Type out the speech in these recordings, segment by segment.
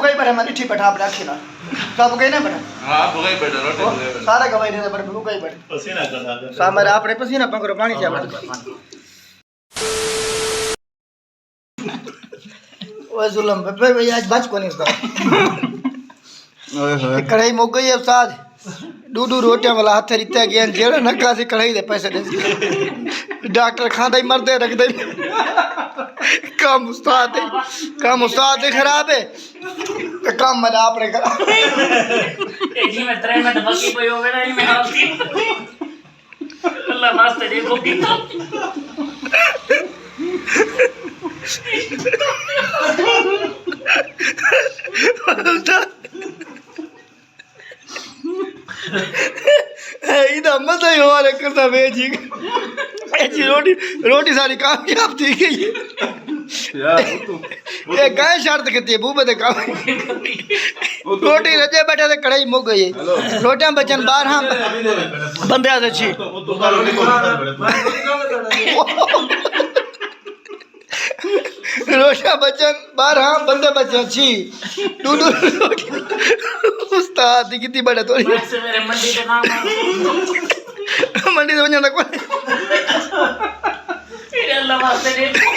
बुकाई बैठा मैं ठीक बैठा आपने आखी ना सब बुकाई ना बैठा हां बुकाई बैठा रोटी बुकाई सारा गवाई दे पर बुकाई बैठा पसीना कर सामने आपने पसीना पकड़ो पानी से आपने ओए जुल्म भाई आज बच को नहीं उसका ओए होए कढ़ाई मुक गई अब साथ डूडू रोटियां वाला हाथ रित्ते गया जेड़ा नका से कढ़ाई दे पैसे दे डॉक्टर खांदा ही मरदे रख दे काम उस्ताद है खराब है तो काम मत आपने करा जी में ट्रेन में धमकी कोई होवे ना मैं हालती अल्लाह वास्ते देखो कि इधर मजा ही हो रहा करता बेजी ऐसी रोटी सारी कामयाब थी गई ये गाय शर्त करती है बूबे दे काम रोटी रजे बैठे थे कढ़ाई मुक गई रोटियां बचन 12 बंदे आते छी रोटियां बचन 12 बंदे बचे छी डूडू उस्ताद कितनी बड़ा थोड़ी से मेरे मंडी के नाम मंडी से वजन तक तेरे अल्लाह वास्ते देखो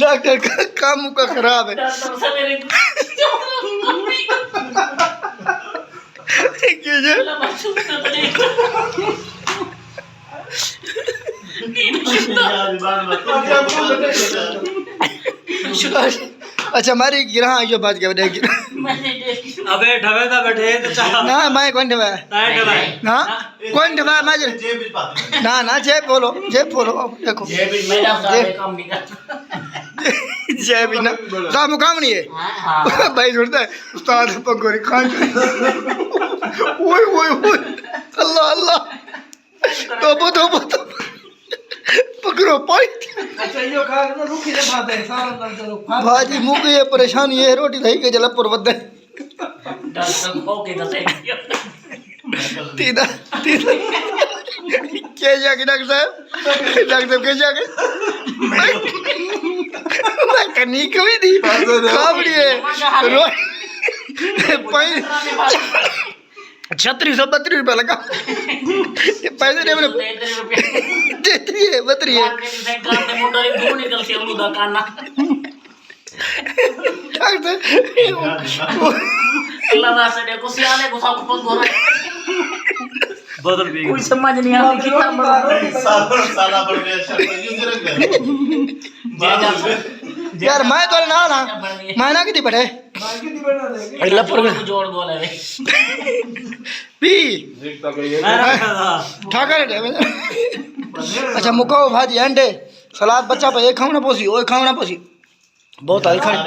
डॉक्टर का काम का खराब है डॉक्टर से मेरे अल्लाह मासूम का देखो अच्छा मारी गिरा जो बात के अबे ढवे दा बैठे तो चाह ना मैं कौन ढवा ना कौन ढवा मैं ना जेब बोलो देखो मेरा सारे काम नहीं करता जेब ना काम काम नहीं है भाई सुनता है उस्ताद पकोड़ी खान ओए अल्लाह तो पकड़ो पाई अच्छा यो खा के रुकी दे भाबे सारा दम चलो भाजी मुक गई परेशानी है रोटी थई के जला पर बदे डॉक्टर को के दसे तीदा के जाके डॉक्टर साहब के जाके मैं कनी कभी दी काबड़ी है पाई 3632 रुपया लगा ये पैसे ने मैंने देती है बतरी है कोई समझ नहीं आती कितना साला पर यार मैं तो ना मैं ना कितनी बैठे अल्लाह पर जोड़ बोले पी ठाकर अच्छा मुकाओ भाजी अंडे सलाद बच्चा पे एक खाना पोसी ओए खाना पोसी बहुत आई खाने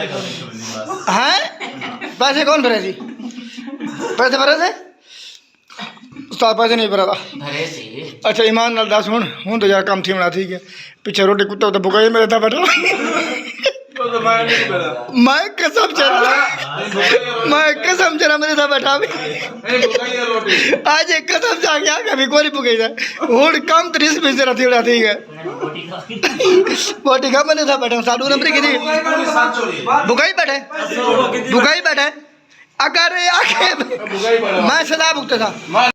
हैं पैसे कौन भरे थी पैसे भरे थे उस्ताद पैसे नहीं भरा था अच्छा ईमान नाल दस हूँ तो यार काम थी बना ठीक है पीछे रोटी कुत्ता तो भुका मेरे था बैठा मैं कसम चला मेरे साथ बैठा आज एक कसम जा गया कभी कोई पुगई था और कम 30 पैसे रखी उड़ा ठीक है बोटी खा मैंने था बैठा साडू नंबर की थी भुकाई बैठे अगर आके मैं सदा भुगता था